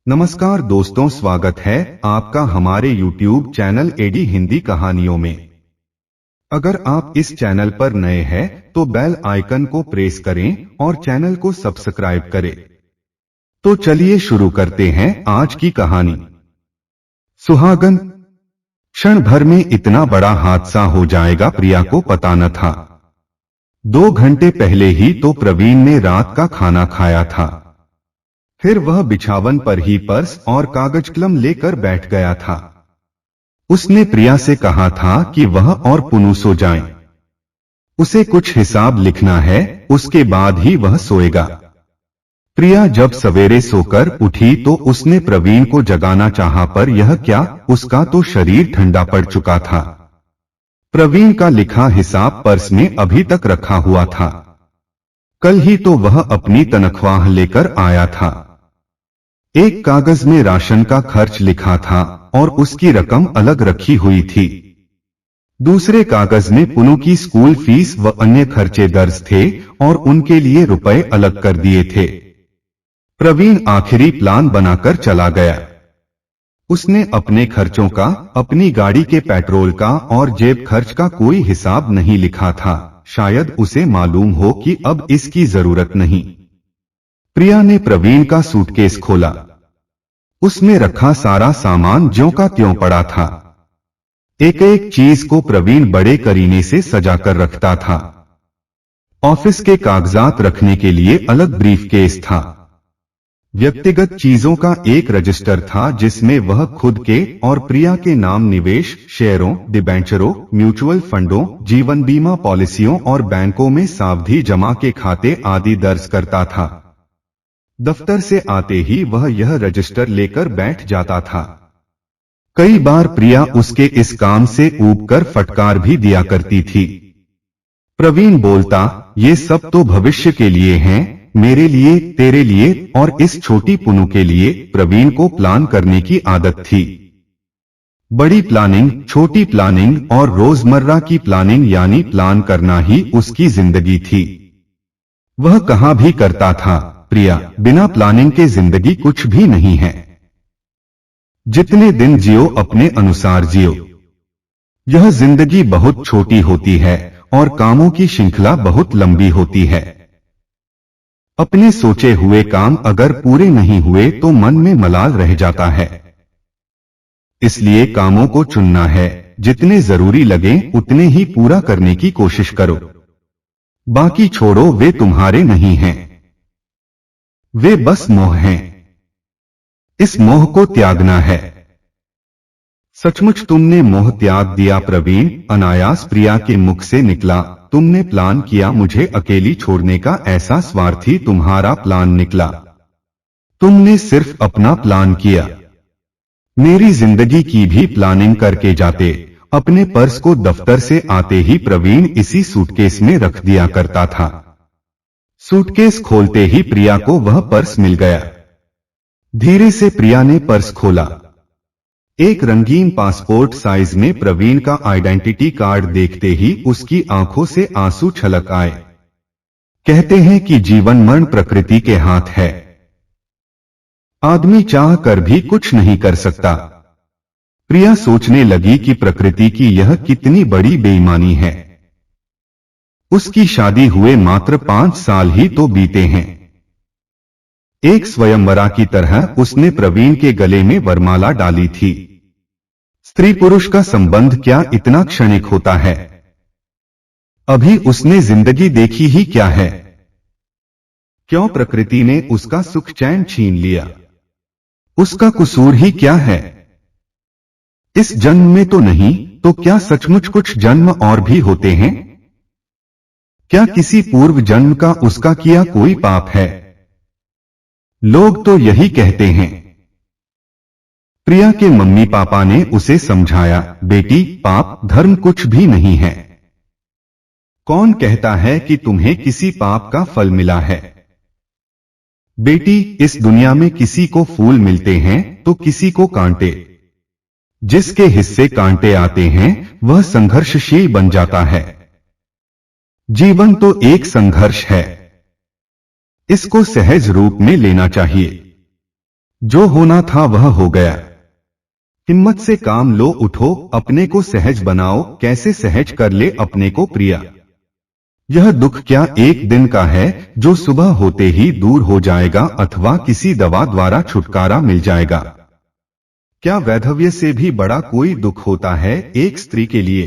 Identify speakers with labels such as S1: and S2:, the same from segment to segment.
S1: नमस्कार दोस्तों, स्वागत है आपका हमारे YouTube चैनल एडी हिंदी कहानियों में। अगर आप इस चैनल पर नए हैं तो बेल आइकन को प्रेस करें और चैनल को सब्सक्राइब करें। तो चलिए शुरू करते हैं आज की कहानी। सुहागन। क्षण भर में इतना बड़ा हादसा हो जाएगा प्रिया को पता न था। 2 घंटे पहले ही तो प्रवीण ने रात का खाना खाया था। फिर वह बिछावन पर ही पर्स और कागज कलम लेकर बैठ गया था। उसने प्रिया से कहा था कि वह और पुनू सो जाएं। उसे कुछ हिसाब लिखना है, उसके बाद ही वह सोएगा। प्रिया जब सवेरे सोकर उठी तो उसने प्रवीण को जगाना चाहा, पर यह क्या, उसका तो शरीर ठंडा पड़ चुका था। प्रवीण का लिखा हिसाब पर्स में अभी तक रखा हुआ था। कल ही तो वह अपनी तनख्वाह लेकर आया था। एक कागज में राशन का खर्च लिखा था और उसकी रकम अलग रखी हुई थी। दूसरे कागज में पुनू की स्कूल फीस व अन्य खर्चे दर्ज थे और उनके लिए रुपए अलग कर दिए थे। प्रवीण आखिरी प्लान बनाकर चला गया। उसने अपने खर्चों का, अपनी गाड़ी के पेट्रोल का और जेब खर्च का कोई हिसाब नहीं लिखा था। शायद उसे मालूम हो कि अब इसकी जरूरत नहीं। प्रिया ने प्रवीण का सूटकेस खोला। उसमें रखा सारा सामान ज्यों का त्यों पड़ा था। एक एक चीज को प्रवीण बड़े करीने से सजाकर रखता था। ऑफिस के कागजात रखने के लिए अलग ब्रीफकेस था। व्यक्तिगत चीजों का एक रजिस्टर था जिसमें वह खुद के और प्रिया के नाम निवेश, शेयरों, डिबेंचरों, म्यूचुअल फंडों, जीवन बीमा पॉलिसियों और बैंकों में सावधि जमा के खाते आदि दर्ज करता था। दफ्तर से आते ही वह यह रजिस्टर लेकर बैठ जाता था। कई बार प्रिया उसके इस काम से ऊबकर फटकार भी दिया करती थी। प्रवीण बोलता, ये सब तो भविष्य के लिए हैं, मेरे लिए, तेरे लिए और इस छोटी पुनू के लिए। प्रवीण को प्लान करने की आदत थी। बड़ी प्लानिंग, छोटी प्लानिंग और रोजमर्रा की प्लानिंग, यानी प्लान करना ही उसकी जिंदगी थी। वह कहाँ भी करता था, प्रिया, बिना प्लानिंग के जिंदगी कुछ भी नहीं है। जितने दिन जियो अपने अनुसार जियो। यह जिंदगी बहुत छोटी होती है और कामों की श्रृंखला बहुत लंबी होती है। अपने सोचे हुए काम अगर पूरे नहीं हुए तो मन में मलाल रह जाता है। इसलिए कामों को चुनना है, जितने जरूरी लगे उतने ही पूरा करने की कोशिश करो। बाकी छोड़ो, वे तुम्हारे नहीं हैं। वे बस मोह हैं। इस मोह को त्यागना है। सचमुच तुमने मोह त्याग दिया प्रवीण, अनायास प्रिया के मुख से निकला। तुमने प्लान किया मुझे अकेली छोड़ने का, ऐसा स्वार्थी तुम्हारा प्लान निकला। तुमने सिर्फ अपना प्लान किया। मेरी जिंदगी की भी प्लानिंग करके जाते। अपने पर्स को दफ्तर से आते ही प्रवीण इसी सूटकेस में रख दिया करता था। सूटकेस खोलते ही प्रिया को वह पर्स मिल गया। धीरे से प्रिया ने पर्स खोला। एक रंगीन पासपोर्ट साइज में प्रवीण का आइडेंटिटी कार्ड देखते ही उसकी आंखों से आंसू छलक आए। कहते हैं कि जीवन मरण प्रकृति के हाथ है। आदमी चाह कर भी कुछ नहीं कर सकता। प्रिया सोचने लगी कि प्रकृति की यह कितनी बड़ी बेईमानी है। उसकी शादी हुए मात्र 5 साल ही तो बीते हैं। एक स्वयंवरा की तरह उसने प्रवीण के गले में वरमाला डाली थी। स्त्री पुरुष का संबंध क्या इतना क्षणिक होता है? अभी उसने जिंदगी देखी ही क्या है? क्यों प्रकृति ने उसका सुख चैन छीन लिया? उसका कसूर ही क्या है? इस जन्म में तो नहीं, तो क्या सचमुच कुछ जन्म और भी होते हैं? क्या किसी पूर्व जन्म का उसका किया कोई पाप है? लोग तो यही कहते हैं। प्रिया के मम्मी पापा ने उसे समझाया, बेटी, पाप धर्म कुछ भी नहीं है। कौन कहता है कि तुम्हें किसी पाप का फल मिला है? बेटी, इस दुनिया में किसी को फूल मिलते हैं तो किसी को कांटे। जिसके हिस्से कांटे आते हैं वह संघर्षशील बन जाता है। जीवन तो एक संघर्ष है। इसको सहज रूप में लेना चाहिए। जो होना था वह हो गया। हिम्मत से काम लो, उठो, अपने को सहज बनाओ। कैसे सहज कर ले अपने को प्रिया? यह दुख क्या एक दिन का है जो सुबह होते ही दूर हो जाएगा अथवा किसी दवा द्वारा छुटकारा मिल जाएगा? क्या वैधव्य से भी बड़ा कोई दुख होता है एक स्त्री के लिए?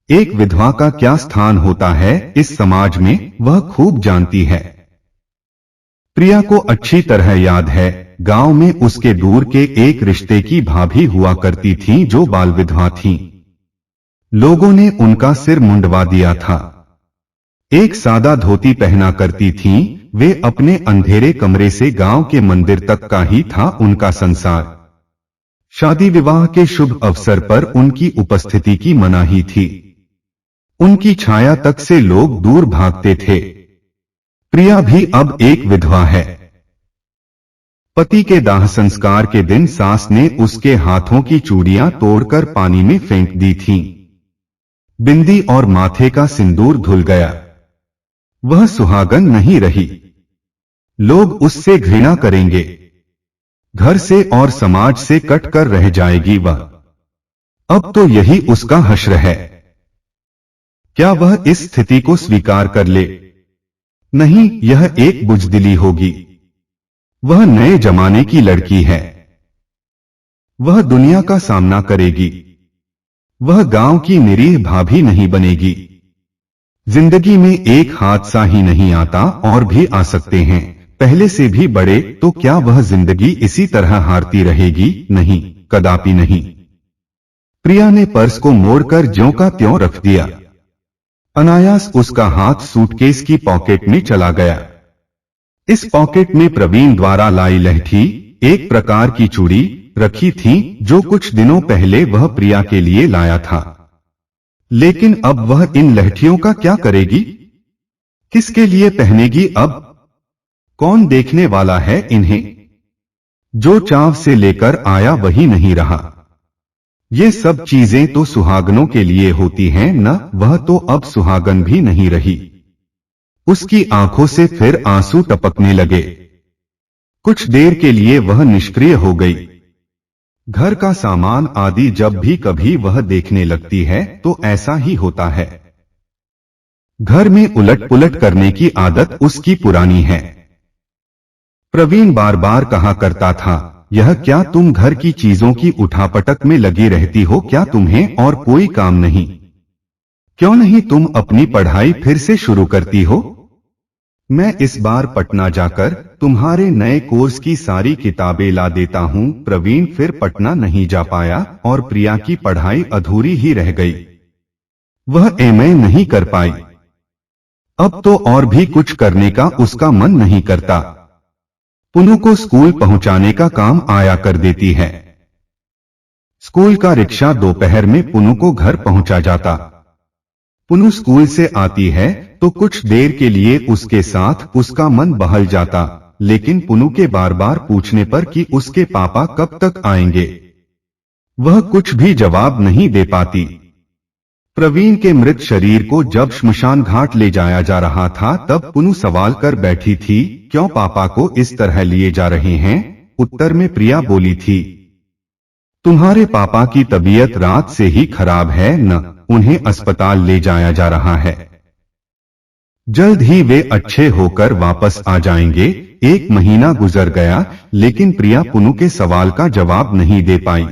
S1: एक विधवा का क्या स्थान होता है इस समाज में, वह खूब जानती है। प्रिया को अच्छी तरह याद है, गांव में उसके दूर के एक रिश्ते की भाभी हुआ करती थीं जो बाल विधवा थीं। लोगों ने उनका सिर मुंडवा दिया था। एक सादा धोती पहना करती थीं। वे अपने अंधेरे कमरे से गांव के मंदिर तक का ही था उनका संसार। शादी विवाह के शुभ अवसर पर उनकी उपस्थिति की मनाही थी। उनकी छाया तक से लोग दूर भागते थे। प्रिया भी अब एक विधवा है। पति के दाह संस्कार के दिन सास ने उसके हाथों की चूड़ियां तोड़कर पानी में फेंक दी थीं। बिंदी और माथे का सिंदूर धुल गया। वह सुहागन नहीं रही। लोग उससे घृणा करेंगे। घर से और समाज से कटकर रह जाएगी वह। अब तो यही उसका हश्र है। क्या वह इस स्थिति को स्वीकार कर ले? नहीं, यह एक बुजदिली होगी। वह नए जमाने की लड़की है। वह दुनिया का सामना करेगी। वह गांव की निरीह भाभी नहीं बनेगी। जिंदगी में एक हादसा ही नहीं आता, और भी आ सकते हैं, पहले से भी बड़े। तो क्या वह जिंदगी इसी तरह हारती रहेगी? नहीं, कदापि नहीं। प्रिया ने पर्स को मोड़कर ज्यों का त्यों रख दिया। अनायास उसका हाथ सूटकेस की पॉकेट में चला गया। इस पॉकेट में प्रवीण द्वारा लाई लहठी, एक प्रकार की चूड़ी रखी थी जो कुछ दिनों पहले वह प्रिया के लिए लाया था। लेकिन अब वह इन लहठियों का क्या करेगी? किसके लिए पहनेगी अब? कौन देखने वाला है इन्हें? जो चाव से लेकर आया वही नहीं रहा। ये सब चीजें तो सुहागनों के लिए होती हैं न? वह तो अब सुहागन भी नहीं रही। उसकी आंखों से फिर आंसू टपकने लगे। कुछ देर के लिए वह निष्क्रिय हो गई। घर का सामान आदि जब भी कभी वह देखने लगती है तो ऐसा ही होता है। घर में उलट पुलट करने की आदत उसकी पुरानी है। प्रवीण बार बार कहा करता था, यह क्या तुम घर की चीजों की उठापटक में लगी रहती हो? क्या तुम्हें और कोई काम नहीं? क्यों नहीं तुम अपनी पढ़ाई फिर से शुरू करती हो? मैं इस बार पटना जाकर तुम्हारे नए कोर्स की सारी किताबें ला देता हूं। प्रवीण फिर पटना नहीं जा पाया और प्रिया की पढ़ाई अधूरी ही रह गई। वह एमए नहीं कर पाई। अब तो और भी कुछ करने का उसका मन नहीं करता। पुनु को स्कूल पहुंचाने का काम आया कर देती है। स्कूल का रिक्शा दोपहर में पुनु को घर पहुंचा जाता। पुनु स्कूल से आती है तो कुछ देर के लिए उसके साथ उसका मन बहल जाता, लेकिन पुनु के बार बार पूछने पर कि उसके पापा कब तक आएंगे, वह कुछ भी जवाब नहीं दे पाती। प्रवीण के मृत शरीर को जब श्मशान घाट ले जाया जा रहा था तब पुनु सवाल कर बैठी थी, क्यों पापा को इस तरह लिए जा रहे हैं? उत्तर में प्रिया बोली थी, तुम्हारे पापा की तबीयत रात से ही खराब है न, उन्हें अस्पताल ले जाया जा रहा है। जल्द ही वे अच्छे होकर वापस आ जाएंगे। एक महीना गुजर गया लेकिन प्रिया पुनु के सवाल का जवाब नहीं दे पाई।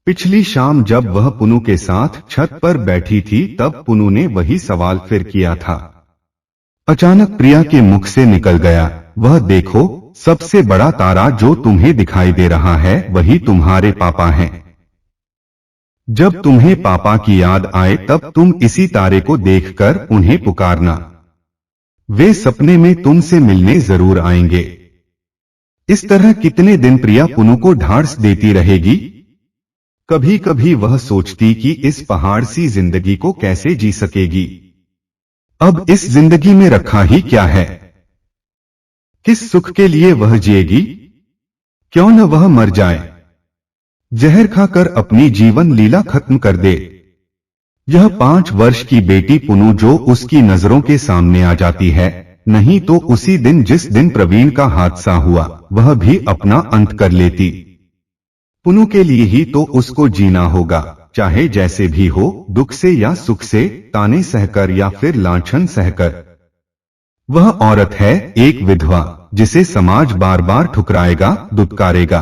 S1: पिछली शाम जब वह पुनु के साथ छत पर बैठी थी तब पुनु ने वही सवाल फिर किया था। अचानक प्रिया के मुख से निकल गया, वह देखो, सबसे बड़ा तारा जो तुम्हें दिखाई दे रहा है वही तुम्हारे पापा हैं। जब तुम्हें पापा की याद आए तब तुम इसी तारे को देखकर उन्हें पुकारना। वे सपने में तुमसे मिलने जरूर आएंगे। इस तरह कितने दिन प्रिया पुनु को ढांढस देती रहेगी? कभी कभी वह सोचती कि इस पहाड़ सी जिंदगी को कैसे जी सकेगी। अब इस जिंदगी में रखा ही क्या है? किस सुख के लिए वह जिएगी? क्यों न वह मर जाए, जहर खाकर अपनी जीवन लीला खत्म कर दे। यह 5 वर्ष की बेटी पुनु जो उसकी नजरों के सामने आ जाती है, नहीं तो उसी दिन जिस दिन प्रवीण का हादसा हुआ वह भी अपना अंत कर लेती। पुनु के लिए ही तो उसको जीना होगा, चाहे जैसे भी हो, दुख से या सुख से, ताने सहकर या फिर लांछन सहकर। वह औरत है एक विधवा, जिसे समाज बार बार ठुकराएगा, दुत्कारेगा।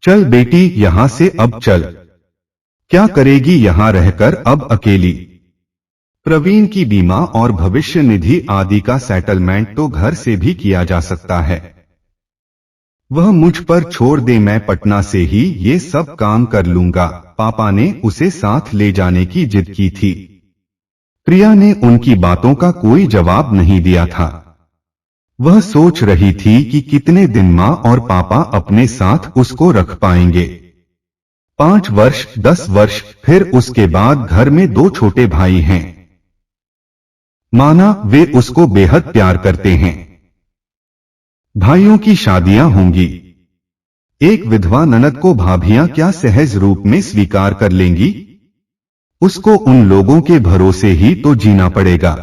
S1: चल बेटी यहां से अब चल। क्या करेगी यहां रहकर अब अकेली? प्रवीण की बीमा और भविष्य निधि आदि का सेटलमेंट तो घर से भी किया जा सकता है। वह मुझ पर छोड़ दे, मैं पटना से ही ये सब काम कर लूंगा। पापा ने उसे साथ ले जाने की जिद की थी। प्रिया ने उनकी बातों का कोई जवाब नहीं दिया था। वह सोच रही थी कि कितने दिन माँ और पापा अपने साथ उसको रख पाएंगे। 5 वर्ष, 10 वर्ष, फिर उसके बाद घर में 2 छोटे भाई हैं। माना वे उसको बेहद प्यार करते हैं। भाइयों की शादियां होंगी। एक विधवा ननद को भाभियां क्या सहज रूप में स्वीकार कर लेंगी? उसको उन लोगों के भरोसे ही तो जीना पड़ेगा।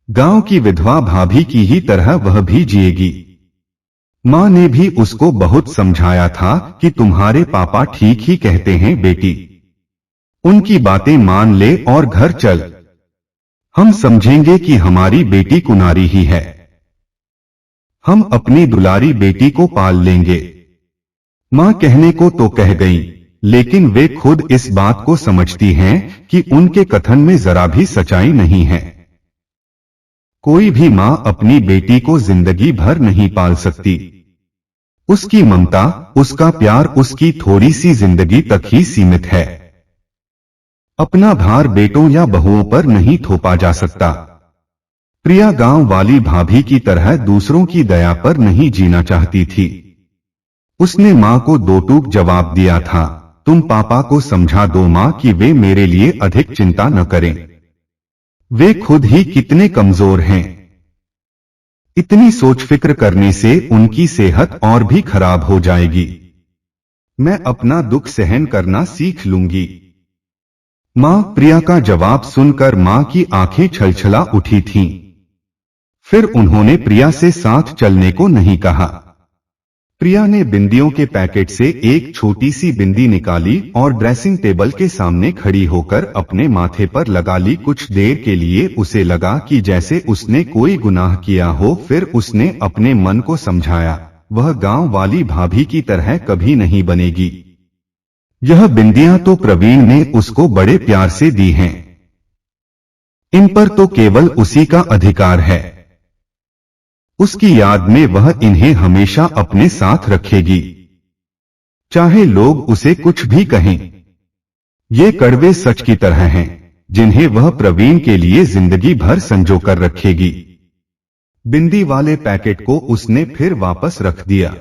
S1: गांव की विधवा भाभी की ही तरह वह भी जिएगी। मां ने भी उसको बहुत समझाया था कि तुम्हारे पापा ठीक ही कहते हैं बेटी, उनकी बातें मान ले और घर चल। हम समझेंगे कि हमारी बेटी कुंवारी ही है, हम अपनी दुलारी बेटी को पाल लेंगे। मां कहने को तो कह गई, लेकिन वे खुद इस बात को समझती हैं कि उनके कथन में जरा भी सच्चाई नहीं है। कोई भी मां अपनी बेटी को जिंदगी भर नहीं पाल सकती। उसकी ममता, उसका प्यार उसकी थोड़ी सी जिंदगी तक ही सीमित है। अपना भार बेटों या बहुओं पर नहीं थोपा जा सकता। प्रिया गांव वाली भाभी की तरह दूसरों की दया पर नहीं जीना चाहती थी। उसने मां को दो टूक जवाब दिया था, तुम पापा को समझा दो मां कि वे मेरे लिए अधिक चिंता न करें। वे खुद ही कितने कमजोर हैं। इतनी सोच फिक्र करने से उनकी सेहत और भी खराब हो जाएगी। मैं अपना दुख सहन करना सीख लूंगी। मां, प्रिया का जवाब सुनकर मां की आंखें छलछला उठी थीं। फिर उन्होंने प्रिया से साथ चलने को नहीं कहा। प्रिया ने बिंदियों के पैकेट से एक छोटी सी बिंदी निकाली और ड्रेसिंग टेबल के सामने खड़ी होकर अपने माथे पर लगा ली। कुछ देर के लिए उसे लगा कि जैसे उसने कोई गुनाह किया हो। फिर उसने अपने मन को समझाया, वह गांव वाली भाभी की तरह कभी नहीं बनेगी। यह बिंदियां तो प्रवीण ने उसको बड़े प्यार से दी हैं। इन पर तो केवल उसी का अधिकार है। उसकी याद में वह इन्हें हमेशा अपने साथ रखेगी, चाहे लोग उसे कुछ भी कहें। ये कड़वे सच की तरह हैं, जिन्हें वह प्रवीण के लिए जिंदगी भर संजो कर रखेगी। बिंदी वाले पैकेट को उसने फिर वापस रख दिया।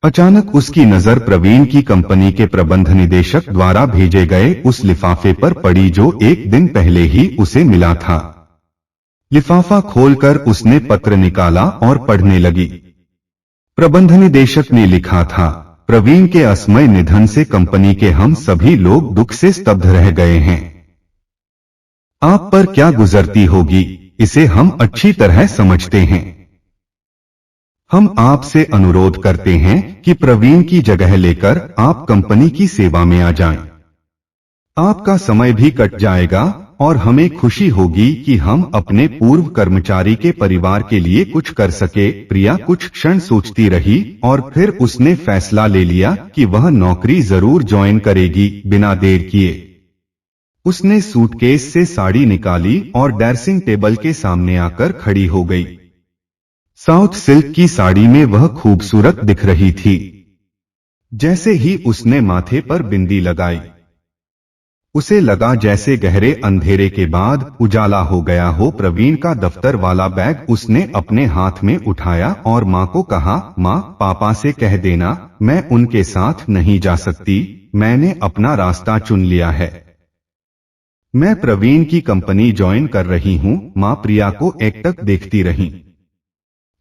S1: अचानक उसकी नजर प्रवीण की कंपनी के प्रबंध निदेशक द्वारा भेजे गए उस लिफाफे पर पड़ी जो एक दिन पहले ही उसे मिला था। लिफाफा खोलकर उसने पत्र निकाला और पढ़ने लगी। प्रबंध निदेशक ने लिखा था, प्रवीण के असमय निधन से कंपनी के हम सभी लोग दुख से स्तब्ध रह गए हैं। आप पर क्या गुजरती होगी, इसे हम अच्छी तरह समझते हैं। हम आपसे अनुरोध करते हैं कि प्रवीण की जगह लेकर आप कंपनी की सेवा में आ जाएं। आपका समय भी कट जाएगा और हमें खुशी होगी कि हम अपने पूर्व कर्मचारी के परिवार के लिए कुछ कर सके। प्रिया कुछ क्षण सोचती रही और फिर उसने फैसला ले लिया कि वह नौकरी जरूर ज्वाइन करेगी। बिना देर किए उसने सूटकेस से साड़ी निकाली और ड्रेसिंग टेबल के सामने आकर खड़ी हो गई। साउथ सिल्क की साड़ी में वह खूबसूरत दिख रही थी। जैसे ही उसने माथे पर बिंदी लगाई, उसे लगा जैसे गहरे अंधेरे के बाद उजाला हो गया हो। प्रवीण का दफ्तर वाला बैग उसने अपने हाथ में उठाया और मां को कहा, मां, पापा से कह देना मैं उनके साथ नहीं जा सकती, मैंने अपना रास्ता चुन लिया है। मैं प्रवीण की कंपनी ज्वाइन कर रही हूं। मां प्रिया को एकटक देखती रही।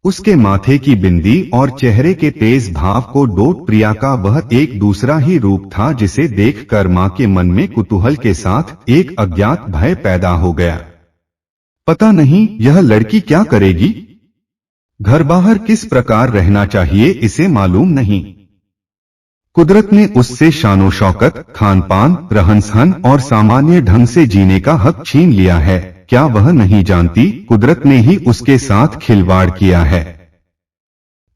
S1: उसके माथे की बिंदी और चेहरे के तेज भाव को डोट प्रिया का वह एक दूसरा ही रूप था, जिसे देखकर मां के मन में कुतूहल के साथ एक अज्ञात भय पैदा हो गया। पता नहीं यह लड़की क्या करेगी। घर बाहर किस प्रकार रहना चाहिए इसे मालूम नहीं। कुदरत ने उससे शानो शौकत, खान पान, रहन सहन और सामान्य ढंग से जीने का हक छीन लिया है। क्या वह नहीं जानती कुदरत ने ही उसके साथ खिलवाड़ किया है।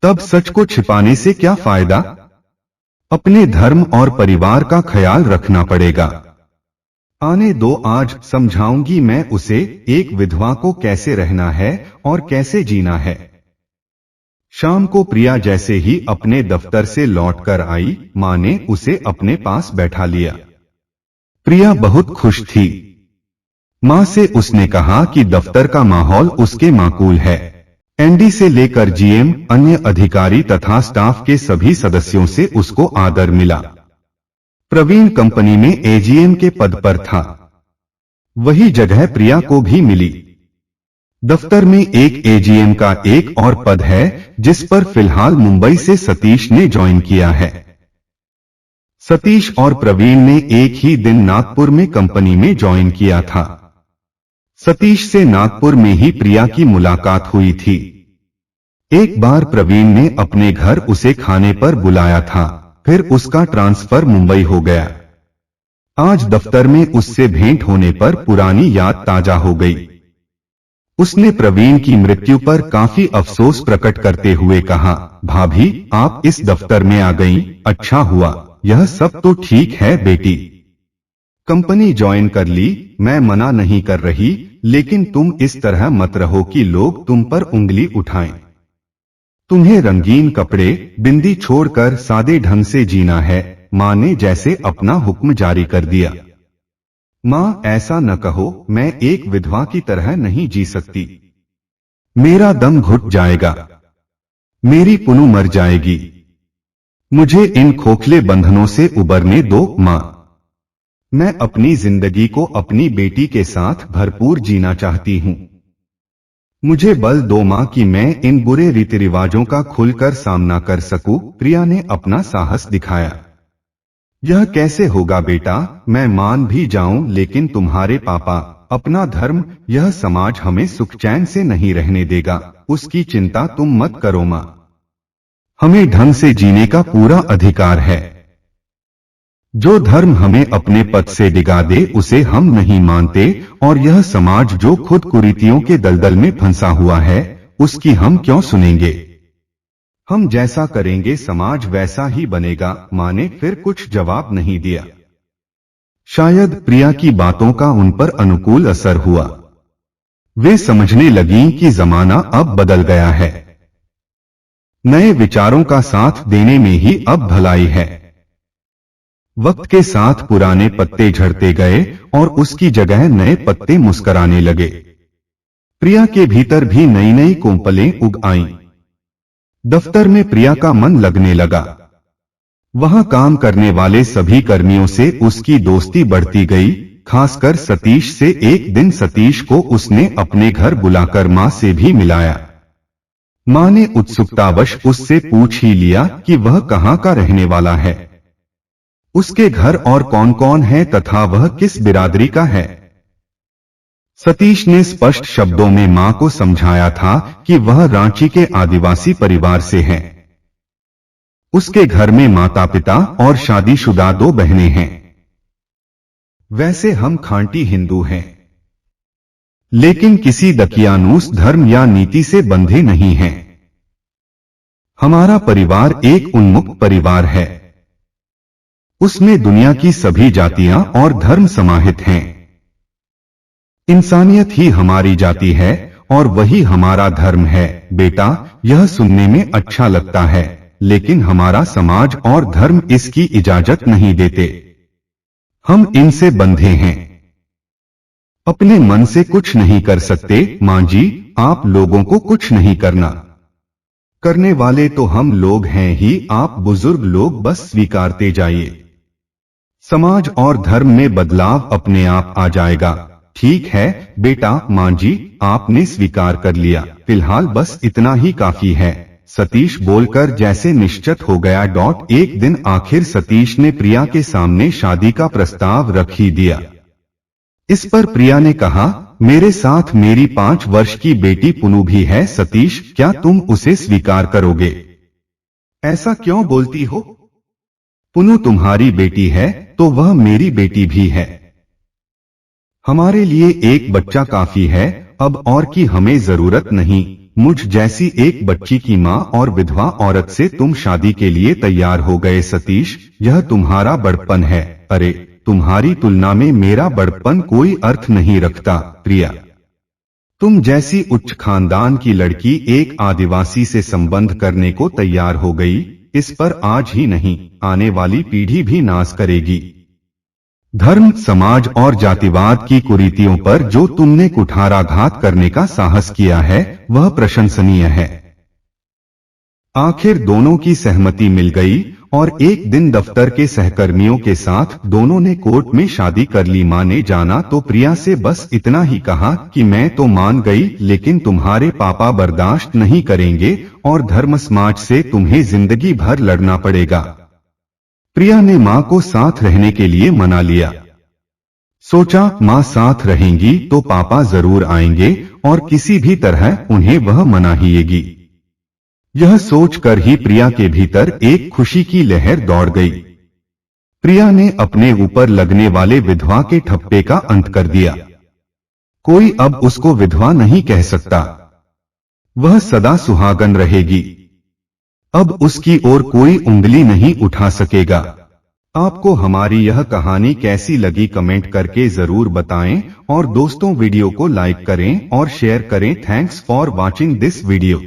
S1: तब सच को छिपाने से क्या फायदा। अपने धर्म और परिवार का ख्याल रखना पड़ेगा। आने दो, आज समझाऊंगी मैं उसे एक विधवा को कैसे रहना है और कैसे जीना है। शाम को प्रिया जैसे ही अपने दफ्तर से लौटकर आई, मां ने उसे अपने पास बैठा लिया। प्रिया बहुत खुश थी। मां से उसने कहा कि दफ्तर का माहौल उसके माकूल है। एनडी से लेकर जीएम, अन्य अधिकारी तथा स्टाफ के सभी सदस्यों से उसको आदर मिला। प्रवीण कंपनी में एजीएम के पद पर था। वही जगह प्रिया को भी मिली। दफ्तर में एक एजीएम का एक और पद है जिस पर फिलहाल मुंबई से सतीश ने ज्वाइन किया है। सतीश और प्रवीण ने एक ही दिन नागपुर में कंपनी में ज्वाइन किया था। सतीश से नागपुर में ही प्रिया की मुलाकात हुई थी। एक बार प्रवीण ने अपने घर उसे खाने पर बुलाया था, फिर उसका ट्रांसफर मुंबई हो गया। आज दफ्तर में उससे भेंट होने पर पुरानी याद ताजा हो गई। उसने प्रवीण की मृत्यु पर काफी अफसोस प्रकट करते हुए कहा, भाभी आप इस दफ्तर में आ गईं, अच्छा हुआ। यह सब तो ठीक है बेटी, कंपनी ज्वाइन कर ली, मैं मना नहीं कर रही, लेकिन तुम इस तरह मत रहो कि लोग तुम पर उंगली उठाएं। तुम्हें रंगीन कपड़े, बिंदी छोड़कर सादे ढंग से जीना है। मां ने जैसे अपना हुक्म जारी कर दिया। मां ऐसा न कहो, मैं एक विधवा की तरह नहीं जी सकती। मेरा दम घुट जाएगा, मेरी पुनु मर जाएगी। मुझे इन खोखले बंधनों से उबरने दो मां। मैं अपनी जिंदगी को अपनी बेटी के साथ भरपूर जीना चाहती हूं। मुझे बल दो मां कि मैं इन बुरे रीति रिवाजों का खुलकर सामना कर सकूं। प्रिया ने अपना साहस दिखाया। यह कैसे होगा बेटा, मैं मान भी जाऊं, लेकिन तुम्हारे पापा, अपना धर्म, यह समाज हमें सुख चैन से नहीं रहने देगा। उसकी चिंता तुम मत करो मां, हमें ढंग से जीने का पूरा अधिकार है। जो धर्म हमें अपने पद से डिगा दे उसे हम नहीं मानते, और यह समाज जो खुद कुरीतियों के दलदल में फंसा हुआ है उसकी हम क्यों सुनेंगे। हम जैसा करेंगे समाज वैसा ही बनेगा। मां ने फिर कुछ जवाब नहीं दिया। शायद प्रिया की बातों का उन पर अनुकूल असर हुआ। वे समझने लगीं कि जमाना अब बदल गया है। नए विचारों का साथ देने में ही अब भलाई है। वक्त के साथ पुराने पत्ते झड़ते गए और उसकी जगह नए पत्ते मुस्कराने लगे। प्रिया के भीतर भी नई नई कोंपलें उग आईं। दफ्तर में प्रिया का मन लगने लगा। वहां काम करने वाले सभी कर्मियों से उसकी दोस्ती बढ़ती गई, खासकर सतीश से। एक दिन सतीश को उसने अपने घर बुलाकर मां से भी मिलाया। मां ने उत्सुकतावश उससे पूछ ही लिया कि वह कहां का रहने वाला है, उसके घर और कौन कौन है तथा वह किस बिरादरी का है। सतीश ने स्पष्ट शब्दों में मां को समझाया था कि वह रांची के आदिवासी परिवार से है। उसके घर में माता पिता और शादीशुदा 2 बहनें हैं। वैसे हम खांटी हिंदू हैं, लेकिन किसी दकियानूस धर्म या नीति से बंधे नहीं हैं। हमारा परिवार एक उन्मुक्त परिवार है। उसमें दुनिया की सभी जातियां और धर्म समाहित हैं। इंसानियत ही हमारी जाति है और वही हमारा धर्म है। बेटा, यह सुनने में अच्छा लगता है, लेकिन हमारा समाज और धर्म इसकी इजाजत नहीं देते। हम इनसे बंधे हैं, अपने मन से कुछ नहीं कर सकते। मां जी, आप लोगों को कुछ नहीं करना, करने वाले तो हम लोग हैं ही। आप बुजुर्ग लोग बस स्वीकारते जाइए, समाज और धर्म में बदलाव अपने आप आ जाएगा। ठीक है बेटा, मां जी आपने स्वीकार कर लिया, फिलहाल बस इतना ही काफी है। सतीश बोलकर जैसे निश्चित हो गया। एक दिन आखिर सतीश ने प्रिया के सामने शादी का प्रस्ताव रख ही दिया। इस पर प्रिया ने कहा, मेरे साथ मेरी 5 वर्ष की बेटी पुनू भी है सतीश, क्या तुम उसे स्वीकार करोगे? ऐसा क्यों बोलती हो? पुनू तुम्हारी बेटी है तो वह मेरी बेटी भी है। हमारे लिए एक बच्चा काफी है, अब और की हमें जरूरत नहीं। मुझ जैसी एक बच्ची की माँ और विधवा औरत से तुम शादी के लिए तैयार हो गए सतीश, यह तुम्हारा बड़प्पन है। अरे, तुम्हारी तुलना में मेरा बड़प्पन कोई अर्थ नहीं रखता प्रिया। तुम जैसी उच्च खानदान की लड़की एक आदिवासी से संबंध करने को तैयार हो गई, इस पर आज ही नहीं आने वाली पीढ़ी भी नाज करेगी। धर्म, समाज और जातिवाद की कुरीतियों पर जो तुमने कुठाराघात करने का साहस किया है वह प्रशंसनीय है। आखिर दोनों की सहमति मिल गई और एक दिन दफ्तर के सहकर्मियों के साथ दोनों ने कोर्ट में शादी कर ली। मां ने जाना तो प्रिया से बस इतना ही कहा कि मैं तो मान गई, लेकिन तुम्हारे पापा बर्दाश्त नहीं करेंगे और धर्म समाज से तुम्हें जिंदगी भर लड़ना पड़ेगा। प्रिया ने मां को साथ रहने के लिए मना लिया। सोचा मां साथ रहेंगी तो पापा जरूर आएंगे और किसी भी तरह उन्हें वह मनाहिएगी। यह सोचकर ही प्रिया के भीतर एक खुशी की लहर दौड़ गई। प्रिया ने अपने ऊपर लगने वाले विधवा के ठप्पे का अंत कर दिया। कोई अब उसको विधवा नहीं कह सकता, वह सदा सुहागन रहेगी। अब उसकी ओर कोई उंगली नहीं उठा सकेगा। आपको हमारी यह कहानी कैसी लगी कमेंट करके जरूर बताएं और दोस्तों वीडियो को लाइक करें और शेयर करें। Thanks for watching this video.